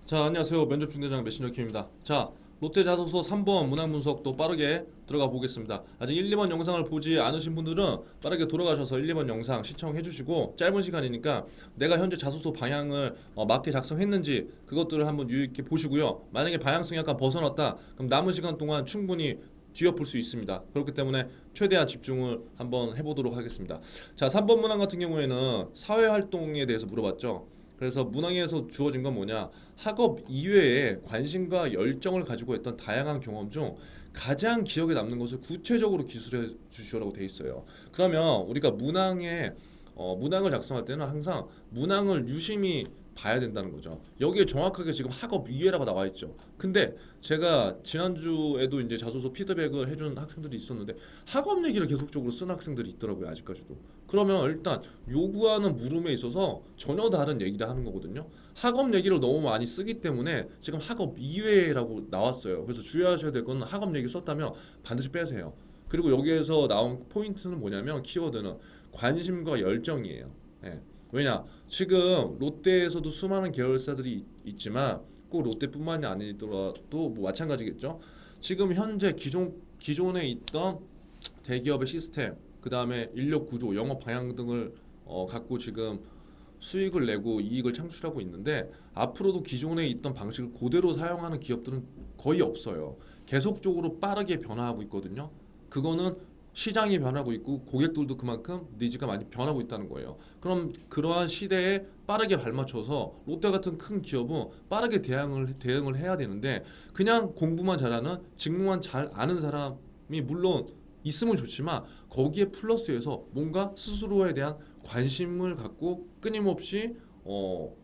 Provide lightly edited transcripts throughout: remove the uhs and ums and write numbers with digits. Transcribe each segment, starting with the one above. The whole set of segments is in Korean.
자, 안녕하세요. 면접 중대장 메신저 킴입니다. 자, 롯데자소서 3번 문항 분석도 빠르게 들어가 보겠습니다. 아직 1, 2번 영상을 보지 않으신 분들은 빠르게 돌아가셔서 1, 2번 영상 시청해 주시고, 짧은 시간이니까 내가 현재 자소서 방향을 맞게 작성했는지 그것들을 한번 유의 있게 보시고요. 만약에 방향성이 약간 벗어났다, 그럼 남은 시간 동안 충분히 뒤엎을 수 있습니다. 그렇기 때문에 최대한 집중을 한번 해보도록 하겠습니다. 자, 3번 문항 같은 경우에는 사회활동에 대해서 물어봤죠. 그래서 문항에서 주어진 건 뭐냐? 학업 이외에 관심과 열정을 가지고 했던 다양한 경험 중 가장 기억에 남는 것을 구체적으로 기술해 주시라고 돼 있어요. 그러면 우리가 문항을 작성할 때는 항상 문항을 유심히 봐야 된다는 거죠. 여기에 정확하게 지금 학업 이해라고 나와 있죠. 근데 제가 지난주에도 이제 자소서 피드백을 해준 학생들이 있었는데 학업 얘기를 계속적으로 쓴 학생들이 있더라고요. 아직까지도. 그러면 일단 요구하는 물음에 있어서 전혀 다른 얘기를 하는 거거든요. 학업 얘기를 너무 많이 쓰기 때문에 지금 학업 이외라고 나왔어요. 그래서 주의하셔야 될 건 학업 얘기 썼다면 반드시 빼세요. 그리고 여기에서 나온 포인트는 뭐냐면 키워드는 관심과 열정이에요. 예. 왜냐? 지금 롯데에서도 수많은 계열사들이 있지만 꼭 롯데뿐만이 아니더라도 뭐 마찬가지겠죠. 지금 현재 기존에 있던 대기업의 시스템, 그 다음에 인력 구조, 영업 방향 등을 갖고 지금 수익을 내고 이익을 창출하고 있는데 앞으로도 기존에 있던 방식을 그대로 사용하는 기업들은 거의 없어요. 계속적으로 빠르게 변화하고 있거든요. 그거는 시장이 변하고 있고 고객들도 그만큼 니즈가 많이 변하고 있다는 거예요. 그럼 그러한 시대에 빠르게 발맞춰서 롯데 같은 큰 기업은 빠르게 대응을 해야 되는데 그냥 공부만 잘하는 직무만 잘 아는 사람이 물론 있으면 좋지만 거기에 플러스해서 뭔가 스스로에 대한 관심을 갖고 끊임없이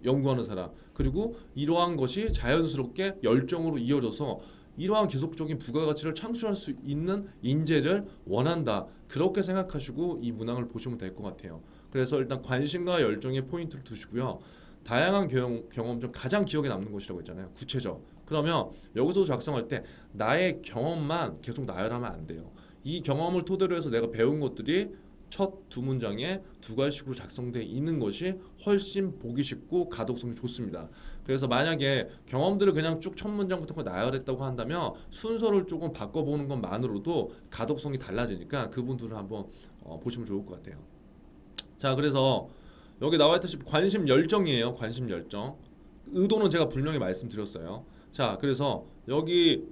연구하는 사람, 그리고 이러한 것이 자연스럽게 열정으로 이어져서 이러한 계속적인 부가가치를 창출할 수 있는 인재를 원한다. 그렇게 생각하시고 이 문항을 보시면 될 것 같아요. 그래서 일단 관심과 열정에 포인트를 두시고요. 다양한 경험 중 가장 기억에 남는 것이라고 했잖아요. 구체적. 그러면 여기서 작성할 때 나의 경험만 계속 나열하면 안 돼요. 이 경험을 토대로 해서 내가 배운 것들이 첫 두 문장에 두 갈식으로 작성되어 있는 것이 훨씬 보기 쉽고 가독성이 좋습니다. 그래서 만약에 경험들을 그냥 쭉 첫 문장부터 나열했다고 한다면 순서를 조금 바꿔보는 것만으로도 가독성이 달라지니까 그분들을 한번 보시면 좋을 것 같아요. 자, 그래서 여기 나와 있다시피 관심 열정이에요. 관심 열정. 의도는 제가 분명히 말씀드렸어요. 자, 그래서 여기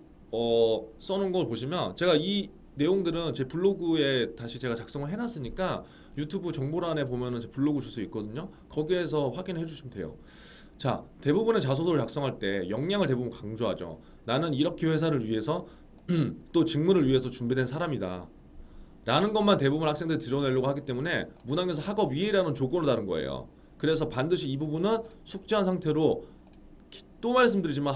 써놓은 걸 보시면 제가 이 내용들은 제 블로그에 다시 제가 작성을 해놨으니까 유튜브 정보란에 보면은 제 블로그 주소 있거든요. 거기에서 확인해 주시면 돼요. 자, 대부분의 자소서를 작성할 때 역량을 대부분 강조하죠. 나는 이렇게 회사를 위해서 또 직무를 위해서 준비된 사람이다. 라는 것만 대부분 학생들이 드러내려고 하기 때문에 문항에서 학업 이해라는 조건을 다른 거예요. 그래서 반드시 이 부분은 숙지한 상태로 또 말씀드리지만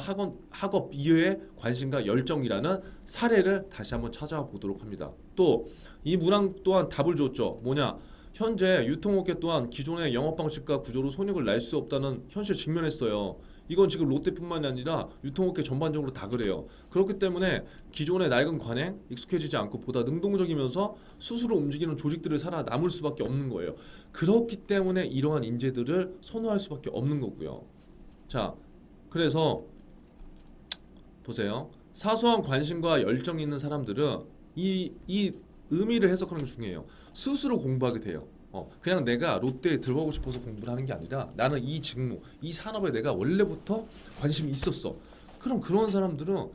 학업 이외의 관심과 열정이라는 사례를 다시 한번 찾아보도록 합니다. 또 이 문항 또한 답을 줬죠. 뭐냐? 현재 유통업계 또한 기존의 영업 방식과 구조로 손익을 낼 수 없다는 현실에 직면했어요. 이건 지금 롯데뿐만이 아니라 유통업계 전반적으로 다 그래요. 그렇기 때문에 기존의 낡은 관행, 익숙해지지 않고 보다 능동적이면서 스스로 움직이는 조직들을 살아남을 수밖에 없는 거예요. 그렇기 때문에 이러한 인재들을 선호할 수밖에 없는 거고요. 자, 그래서 보세요. 사소한 관심과 열정이 있는 사람들은 이 의미를 해석하는 게 중요해요. 스스로 공부하게 돼요. 그냥 내가 롯데에 들어가고 싶어서 공부를 하는 게 아니라 나는 이 직무, 이 산업에 내가 원래부터 관심이 있었어. 그럼 그런 사람들은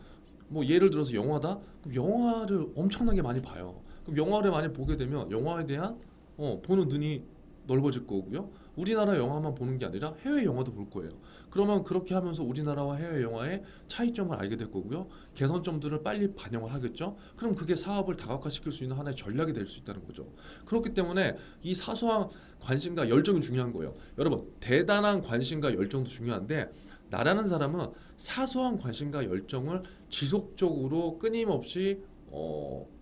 뭐 예를 들어서 영화다? 그럼 영화를 엄청나게 많이 봐요. 그럼 영화를 많이 보게 되면 영화에 대한 보는 눈이 넓어질 거고요. 우리나라 영화만 보는 게 아니라 해외 영화도 볼 거예요. 그러면 그렇게 하면서 우리나라와 해외 영화의 차이점을 알게 될 거고요. 개선점들을 빨리 반영을 하겠죠. 그럼 그게 사업을 다각화시킬 수 있는 하나의 전략이 될 수 있다는 거죠. 그렇기 때문에 이 사소한 관심과 열정이 중요한 거예요. 여러분, 대단한 관심과 열정도 중요한데 나라는 사람은 사소한 관심과 열정을 지속적으로 끊임없이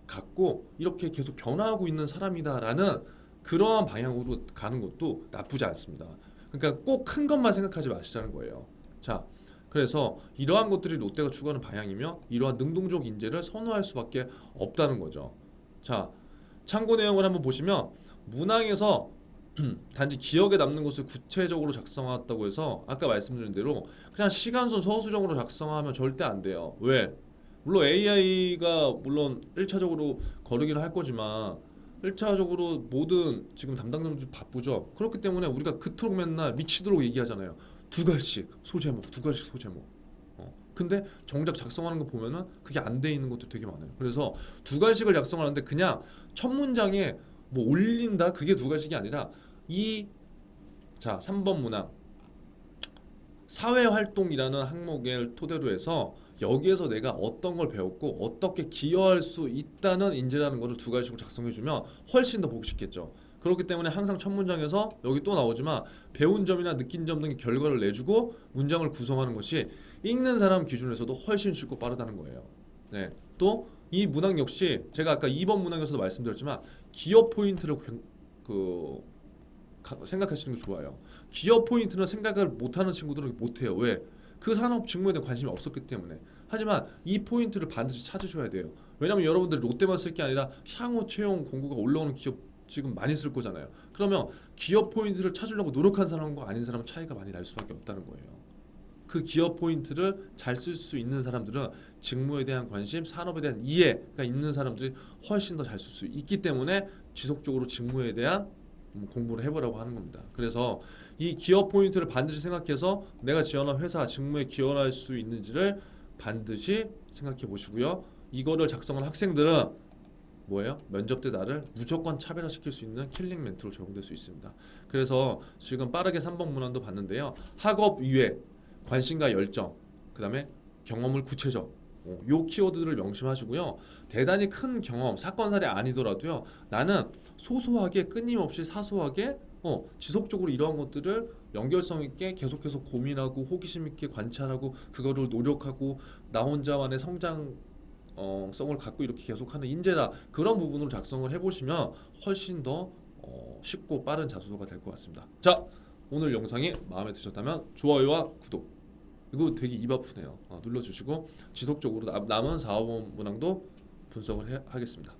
갖고 이렇게 계속 변화하고 있는 사람이다라는 그러한 방향으로 가는 것도 나쁘지 않습니다. 그러니까 꼭 큰 것만 생각하지 마시자는 거예요. 자, 그래서 이러한 것들이 롯데가 추구하는 방향이며 이러한 능동적 인재를 선호할 수밖에 없다는 거죠. 자, 참고 내용을 한번 보시면 문항에서 단지 기억에 남는 것을 구체적으로 작성했다고 해서 아까 말씀드린 대로 그냥 시간순 서술형으로 작성하면 절대 안 돼요. 왜? 물론 AI가 물론 1차적으로 거르기는 할 거지만 1차적으로 모든 지금 담당자분들 바쁘죠. 그렇기 때문에 우리가 그토록 맨날 미치도록 얘기하잖아요. 두 갈씩 소제목, 두 갈씩 소제목. 근데 정작 작성하는 거 보면은 그게 안 돼 있는 것도 되게 많아요. 그래서 두 갈씩을 작성하는데 그냥 첫 문장에 뭐 올린다 그게 두 갈씩이 아니라 이 자 3번 문항 사회활동이라는 항목을 토대로 해서 여기에서 내가 어떤 걸 배웠고 어떻게 기여할 수 있다는 인재라는 것을 두 가지씩 작성해주면 훨씬 더 보기 쉽겠죠. 그렇기 때문에 항상 첫 문장에서 여기 또 나오지만 배운 점이나 느낀 점 등의 결과를 내주고 문장을 구성하는 것이 읽는 사람 기준에서도 훨씬 쉽고 빠르다는 거예요. 네. 또 이 문항 역시 제가 아까 2번 문항에서도 말씀드렸지만 기여 포인트를 생각하시는 게 좋아요. 기업 포인트는 생각을 못하는 친구들은 못해요. 왜? 그 산업 직무에 대한 관심이 없었기 때문에. 하지만 이 포인트를 반드시 찾으셔야 돼요. 왜냐하면 여러분들이 롯데만 쓸 게 아니라 향후 채용 공고가 올라오는 기업 지금 많이 쓸 거잖아요. 그러면 기업 포인트를 찾으려고 노력한 사람과 아닌 사람은 차이가 많이 날 수밖에 없다는 거예요. 그 기업 포인트를 잘 쓸 수 있는 사람들은 직무에 대한 관심, 산업에 대한 이해가 있는 사람들이 훨씬 더 잘 쓸 수 있기 때문에 지속적으로 직무에 대한 공부를 해보라고 하는 겁니다. 그래서 이 기업 포인트를 반드시 생각해서 내가 지원한 회사 직무에 기여할 수 있는지를 반드시 생각해 보시고요. 이거를 작성한 학생들은 뭐예요? 면접 때 나를 무조건 차별화시킬 수 있는 킬링 멘트로 적용될 수 있습니다. 그래서 지금 빠르게 3번 문항도 봤는데요. 학업 이외 관심과 열정, 그 다음에 경험을 구체적 요 키워드들을 명심하시고요. 대단히 큰 경험, 사건 사례 아니더라도요. 나는 소소하게 끊임없이 사소하게 지속적으로 이러한 것들을 연결성 있게 계속해서 고민하고 호기심 있게 관찰하고 그거를 노력하고 나 혼자만의 성장 성을 갖고 이렇게 계속하는 인재다. 그런 부분으로 작성을 해보시면 훨씬 더 쉽고 빠른 자소서가 될 것 같습니다. 자, 오늘 영상이 마음에 드셨다면 좋아요와 구독 이거 되게 입 아프네요. 눌러주시고 지속적으로 남은 4, 5번 문항도 분석을 하겠습니다.